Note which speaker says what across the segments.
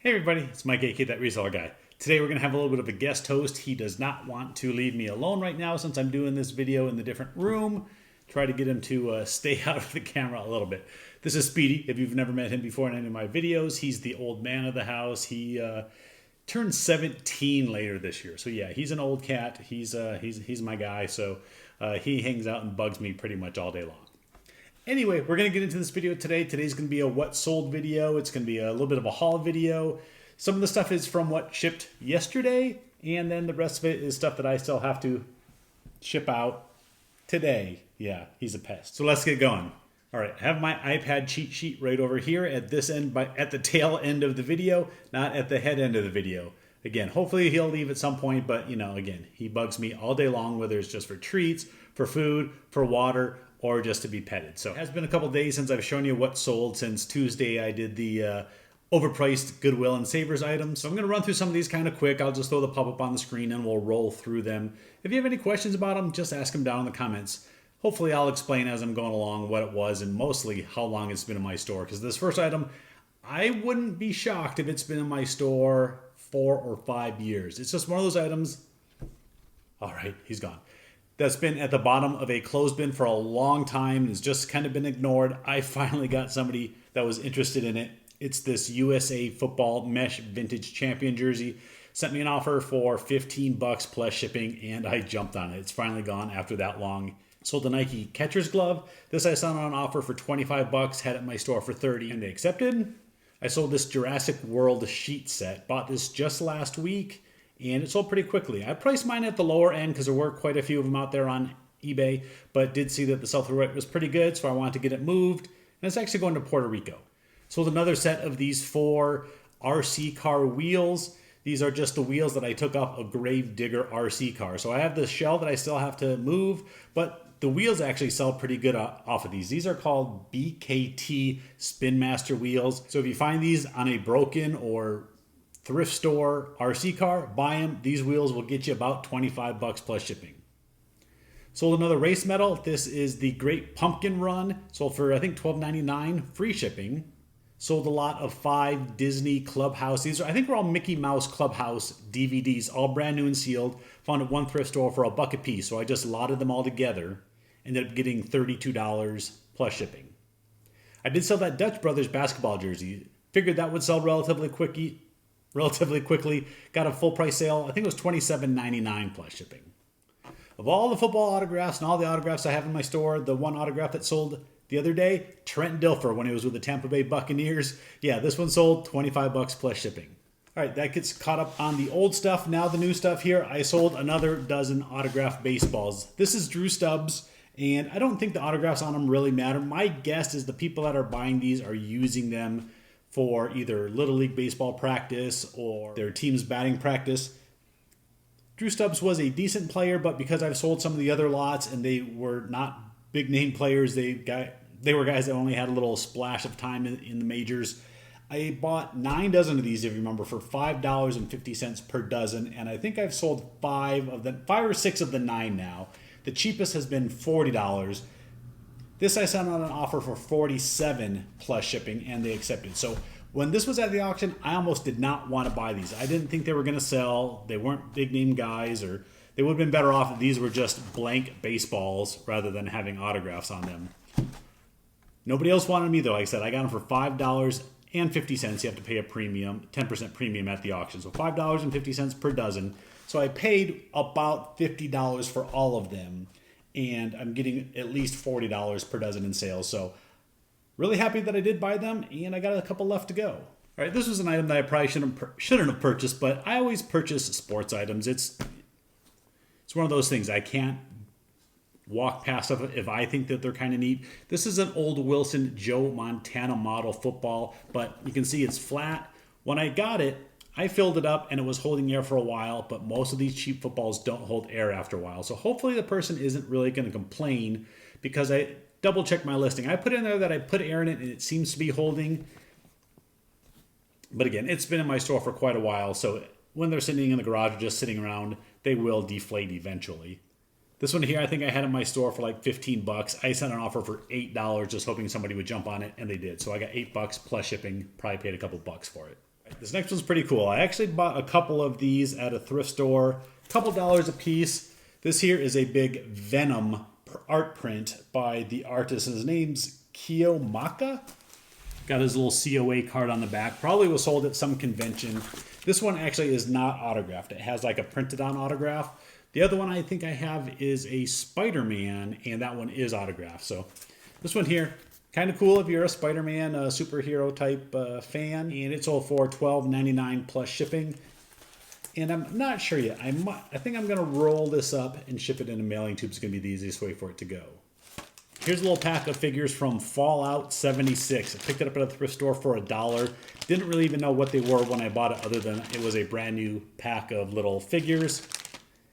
Speaker 1: Hey everybody, it's Mike, aka that Reseller Guy. Today we're going to have a little bit of a guest host. He does not want to leave me alone right now since I'm doing this video in the different room. Try to get him to stay out of the camera a little bit. This is Speedy. If you've never met him before in any of my videos, he's the old man of the house. He turned 17 later this year. So yeah, he's an old cat. He's my guy. So he hangs out and bugs me pretty much all day long. Anyway, we're going to get into this video today. Today's going to be a what sold video. It's going to be a little bit of a haul video. Some of the stuff is from what shipped yesterday, and then the rest of it is stuff that I still have to ship out today. Yeah, he's a pest. So let's get going. All right, I have my iPad cheat sheet right over here at this end, at the tail end of the video, not at the head end of the video. Again, hopefully he'll leave at some point, but you know, again, he bugs me all day long, whether it's just for treats, for food, for water, or just to be petted. So it has been a couple days since I've shown you what sold. Since Tuesday I did the overpriced Goodwill and Savers items. So I'm going to run through some of these kind of quick. I'll just throw the pop-up on the screen and we'll roll through them. If you have any questions about them, just ask them down in the comments. Hopefully I'll explain as I'm going along what it was and mostly how long it's been in my store. Because this first item, I wouldn't be shocked if it's been in my store 4 or 5 years. It's just one of those items. All right, he's gone. That's been at the bottom of a clothesbin for a long time and has just kind of been ignored. I finally got somebody that was interested in it. It's this USA Football Mesh Vintage Champion jersey. Sent me an offer for 15 bucks plus shipping, and I jumped on it. It's finally gone after that long. Sold a Nike catcher's glove. This I saw on an offer for 25 bucks, had it in my store for 30, and they accepted. I sold this Jurassic World sheet set. Bought this just last week, and it sold pretty quickly. I priced mine at the lower end because there were quite a few of them out there on eBay, but did see that the sell-through rate was pretty good, so I wanted to get it moved. And it's actually going to Puerto Rico. Sold another set of these 4 RC car wheels. These are just the wheels that I took off a Gravedigger RC car. So I have the shell that I still have to move, but the wheels actually sell pretty good off of these. These are called BKT Spin Master wheels. So if you find these on a broken or thrift store RC car, buy them. These wheels will get you about 25 bucks plus shipping. Sold another race medal. This is the Great Pumpkin Run. Sold for I think $12.99, free shipping. Sold a lot of 5 Disney Clubhouse. These are, I think, were all Mickey Mouse Clubhouse DVDs, all brand new and sealed. Found at one thrift store for $1 a piece. So I just lotted them all together. Ended up getting $32 plus shipping. I did sell that Dutch Brothers basketball jersey. Figured that would sell relatively quickly. Got a full price sale. I think it was $27.99 plus shipping. Of all the football autographs and all the autographs I have in my store, the one autograph that sold the other day, Trent Dilfer, when he was with the Tampa Bay Buccaneers. Yeah, this one sold 25 bucks plus shipping. All right, that gets caught up on the old stuff. Now the new stuff here. I sold another dozen autographed baseballs. This is Drew Stubbs, and I don't think the autographs on them really matter. My guess is the people that are buying these are using them for either Little League baseball practice or their team's batting practice. Drew Stubbs was a decent player, but because I've sold some of the other lots and they were not big name players, they were guys that only had a little splash of time in the majors. I bought 9 dozen of these, if you remember, for $5.50 per dozen, and I think I've sold 5 or 6 of the 9 now. The cheapest has been $40. This I sent on an offer for $47 plus shipping, and they accepted. So when this was at the auction, I almost did not want to buy these. I didn't think they were going to sell. They weren't big name guys, or they would have been better off if these were just blank baseballs rather than having autographs on them. Nobody else wanted me, though. Like I said, I got them for $5.50. You have to pay a premium, 10% premium at the auction. So $5.50 per dozen. So I paid about $50 for all of them. And I'm getting at least $40 per dozen in sales. So really happy that I did buy them. And I got a couple left to go. All right, this was an item that I probably shouldn't have purchased. But I always purchase sports items. It's one of those things I can't walk past if I think that they're kind of neat. This is an old Wilson Joe Montana model football, but you can see it's flat. When I got it, I filled it up and it was holding air for a while, but most of these cheap footballs don't hold air after a while. So hopefully the person isn't really going to complain because I double checked my listing. I put in there that I put air in it and it seems to be holding. But again, it's been in my store for quite a while, so when they're sitting in the garage or just sitting around, they will deflate eventually. This one here, I think I had in my store for like 15 bucks. I sent an offer for $8 just hoping somebody would jump on it, and they did. So I got $8 plus shipping, probably paid a couple bucks for it. This next one's pretty cool. I actually bought a couple of these at a thrift store, a couple dollars a piece. This here is a big Venom art print by the artist. His name's Kiyomaka. Got his little COA card on the back. Probably was sold at some convention. This one actually is not autographed. It has like a printed on autograph. The other one I think I have is a Spider-Man, and that one is autographed. So this one here, kind of cool if you're a Spider-Man superhero type fan. And it sold for $12.99 plus shipping. And I'm not sure yet. I think I'm going to roll this up and ship it in a mailing tube. It's going to be the easiest way for it to go. Here's a little pack of figures from Fallout 76. I picked it up at a thrift store for $1. Didn't really even know what they were when I bought it, other than it was a brand new pack of little figures.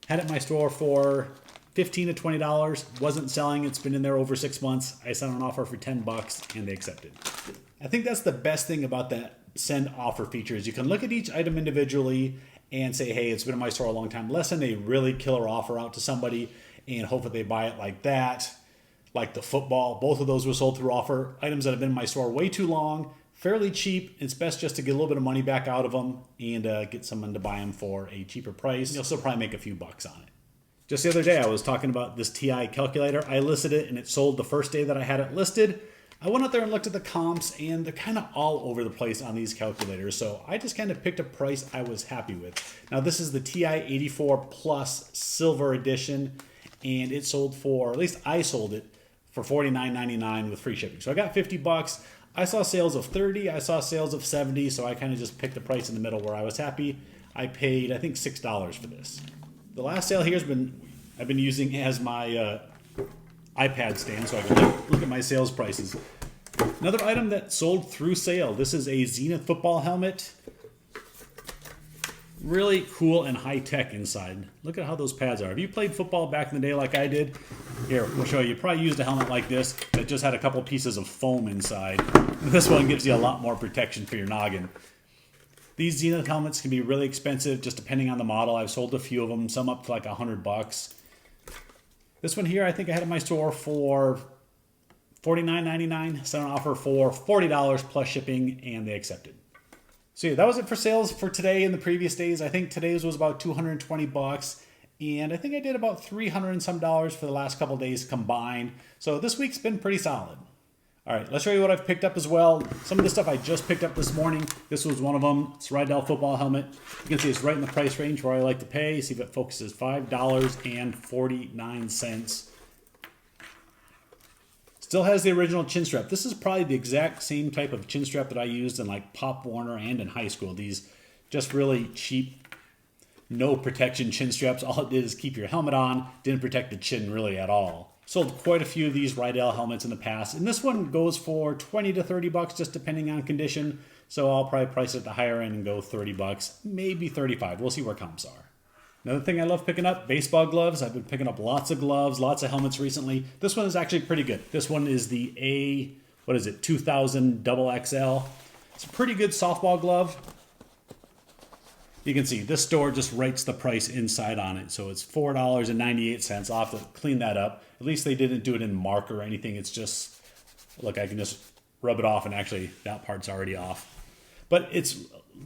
Speaker 1: Had it in my store for $15 to $20. Wasn't selling. It's been in there over 6 months. I sent an offer for $10 and they accepted. I think that's the best thing about that send offer feature is you can look at each item individually and say, hey, it's been in my store a long time. Less than a really killer offer out to somebody and hope that they buy it like that. Like the football, both of those were sold through offer. Items that have been in my store way too long, fairly cheap. It's best just to get a little bit of money back out of them and get someone to buy them for a cheaper price. You'll still probably make a few bucks on it. Just the other day, I was talking about this TI calculator. I listed it and it sold the first day that I had it listed. I went out there and looked at the comps and they're kind of all over the place on these calculators. So I just kind of picked a price I was happy with. Now this is the TI 84 Plus Silver Edition and it sold for, at least I sold it, for $49.99 with free shipping. So I got $50. I saw sales of $30. I saw sales of $70. So I kind of just picked a price in the middle where I was happy. I paid, I think, $6 for this. The last sale here I've been using as my iPad stand so I can look at my sales prices. Another item that sold through sale. This is a Zenith football helmet. Really cool and high-tech inside. Look at how those pads are. If you played football back in the day like I did, here, we'll show you. You probably used a helmet like this that just had a couple pieces of foam inside. This one gives you a lot more protection for your noggin. These Zenith helmets can be really expensive just depending on the model. I've sold a few of them, some up to like $100. This one here I think I had in my store for $49.99. Sent an offer for $40 plus shipping and they accepted. So yeah, that was it for sales for today and the previous days. I think today's was about $220. And I think I did about $300 and some for the last couple days combined. So this week's been pretty solid. All right, let's show you what I've picked up as well. Some of the stuff I just picked up this morning. This was one of them. It's a Rudolph football helmet. You can see it's right in the price range where I like to pay. See if it focuses, $5.49. Still has the original chin strap. This is probably the exact same type of chin strap that I used in like Pop Warner and in high school. These just really cheap, no protection chin straps. All it did is keep your helmet on. Didn't protect the chin really at all. Sold quite a few of these Rydell helmets in the past. And this one goes for $20 to $30 just depending on condition. So I'll probably price it at the higher end and go $30, maybe $35. We'll see where comps are. Another thing I love picking up, baseball gloves. I've been picking up lots of gloves, lots of helmets recently. This one is actually pretty good. This one is the 2000 XXL. It's a pretty good softball glove. You can see this store just writes the price inside on it. So it's $4.98. I'll have to clean that up. At least they didn't do it in mark or anything. It's just, look, I can just rub it off and actually that part's already off. But it's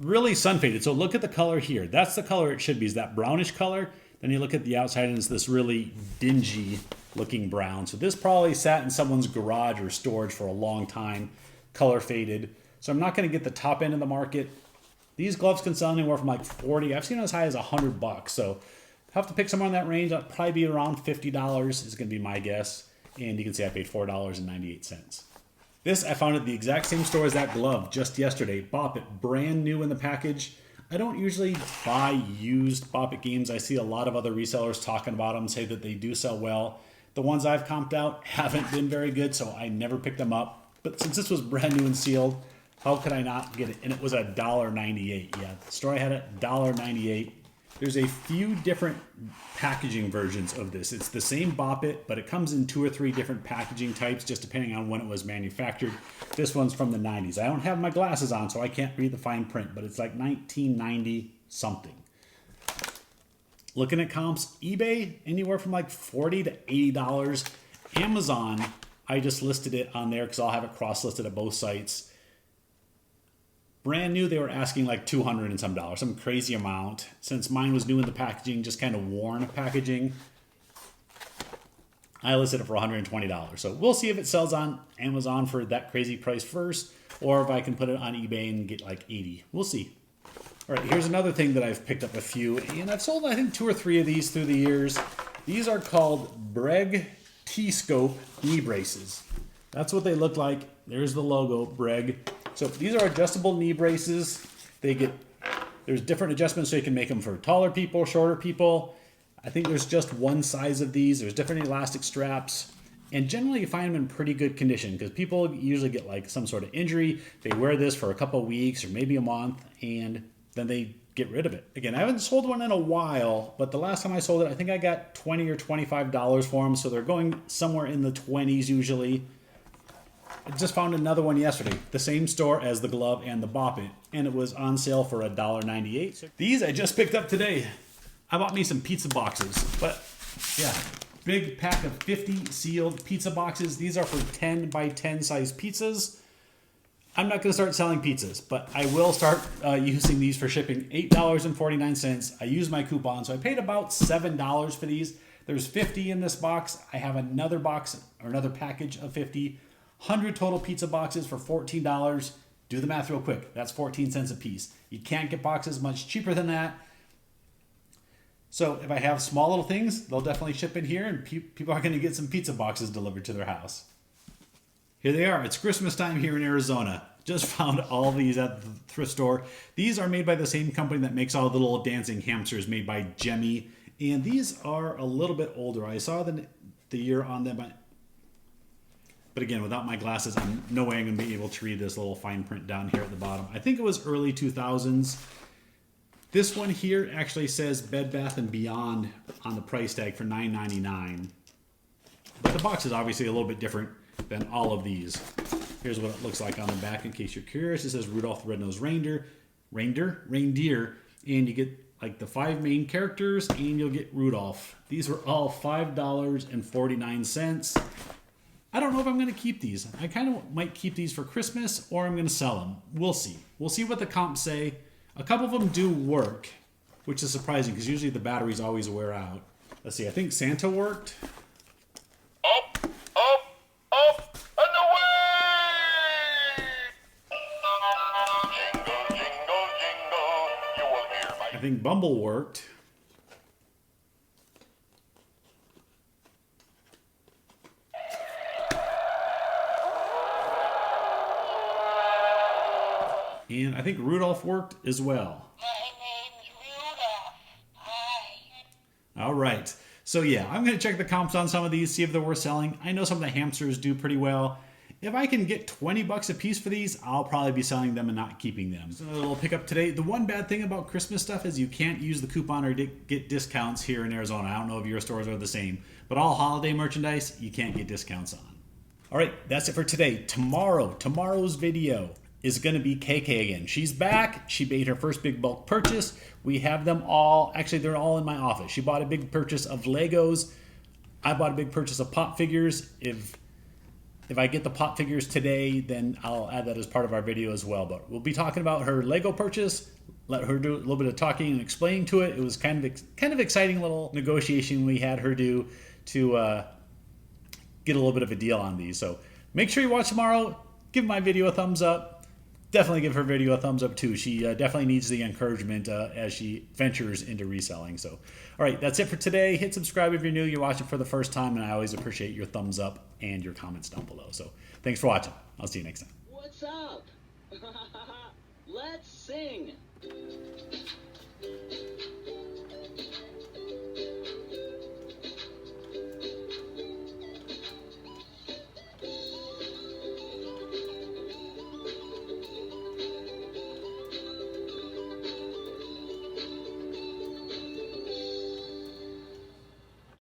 Speaker 1: really sun faded. So look at the color here. That's the color it should be, is that brownish color. Then you look at the outside and it's this really dingy looking brown. So this probably sat in someone's garage or storage for a long time, color faded. So I'm not going to get the top end of the market. These gloves can sell anywhere from like 40. I've seen as high as $100. So have to pick somewhere in that range. I'll probably be around $50 is going to be my guess. And you can see I paid $4.98. This I found at the exact same store as that glove just yesterday. Bop It, brand new in the package. I don't usually buy used Bop It games. I see a lot of other resellers talking about them, say that they do sell well. The ones I've comped out haven't been very good, so I never picked them up. But since this was brand new and sealed, how could I not get it? And it was $1.98. Yeah, the store I had it, $1.98. There's a few different packaging versions of this. It's the same Bop It, but it comes in 2 or 3 different packaging types just depending on when it was manufactured. This one's from the 90s. I don't have my glasses on, so I can't read the fine print, but it's like 1990 something. Looking at comps, eBay, anywhere from like $40 to $80. Amazon, I just listed it on there because I'll have it cross-listed at both sites. Brand new, they were asking like $200 and some dollars, some crazy amount. Since mine was new in the packaging, just kind of worn packaging, I listed it for $120. So we'll see if it sells on Amazon for that crazy price first, or if I can put it on eBay and get like 80. We'll see. All right, here's another thing that I've picked up a few, and I've sold I think 2 or 3 of these through the years. These are called Breg T-Scope knee braces. That's what they look like. There's the logo, Breg. So these are adjustable knee braces. There's different adjustments so you can make them for taller people, shorter people. I think there's just one size of these. There's different elastic straps. And generally you find them in pretty good condition because people usually get like some sort of injury. They wear this for a couple of weeks or maybe a month and then they get rid of it. Again, I haven't sold one in a while, but the last time I sold it, I think I got $20 or $25 for them. So they're going somewhere in the 20s usually. I just found another one yesterday, the same store as the glove and the Bop It, and it was on sale for $1.98. These I just picked up today. I bought me some pizza boxes, but yeah, big pack of 50 sealed pizza boxes. These are for 10 by 10 size pizzas. I'm not going to start selling pizzas, but I will start using these for shipping. $8.49. I used my coupon, so I paid about $7 for these. There's 50 in this box. I have another box or another package of 50. 100 total pizza boxes for $14. Do the math real quick. That's 14 cents a piece. You can't get boxes much cheaper than that. So if I have small little things, they'll definitely ship in here and people are going to get some pizza boxes delivered to their house. Here they are. It's Christmas time here in Arizona. Just found all these at the thrift store. These are made by the same company that makes all the little dancing hamsters, made by Gemmy. And these are a little bit older. I saw the year on them. But again, without my glasses, I'm no way I'm going to be able to read this little fine print down here at the bottom. I think it was early 2000s. This one here actually says Bed Bath & Beyond on the price tag for $9.99. But the box is obviously a little bit different than all of these. Here's what it looks like on the back in case you're curious. It says Rudolph the Red-Nosed Reindeer, and you get like the 5 main characters, and you'll get Rudolph. These were all $5.49. I don't know if I'm going to keep these. I kind of might keep these for Christmas, or I'm going to sell them. We'll see. We'll see what the comps say. A couple of them do work, which is surprising because usually the batteries always wear out. Let's see. I think Santa worked.
Speaker 2: Up, and away! Jingle, jingle, jingle, you will hear my...
Speaker 1: I think Bumble worked. And I think Rudolph worked as well.
Speaker 3: My name's Rudolph. Hi.
Speaker 1: All right. So yeah, I'm going to check the comps on some of these, see if they're worth selling. I know some of the hamsters do pretty well. If I can get 20 bucks a piece for these, I'll probably be selling them and not keeping them. So a little pickup today. The one bad thing about Christmas stuff is you can't use the coupon or get discounts here in Arizona. I don't know if your stores are the same, but all holiday merchandise, you can't get discounts on. All right, that's it for today. Tomorrow's video is going to be KK again. She's back. She made her first big bulk purchase. We have them all. Actually, they're all in my office. She bought a big purchase of Legos. I bought a big purchase of pop figures. If I get the pop figures today, then I'll add that as part of our video as well. But we'll be talking about her Lego purchase. Let her do a little bit of talking and explaining to it. It was kind of exciting little negotiation we had her do to get a little bit of a deal on these. So make sure you watch tomorrow. Give my video a thumbs up. Definitely give her video a thumbs up too. She definitely needs the encouragement as she ventures into reselling. So, all right, that's it for today. Hit subscribe if you're new, you're watching for the first time, and I always appreciate your thumbs up and your comments down below. So thanks for watching. I'll see you next time.
Speaker 4: What's up? Let's sing.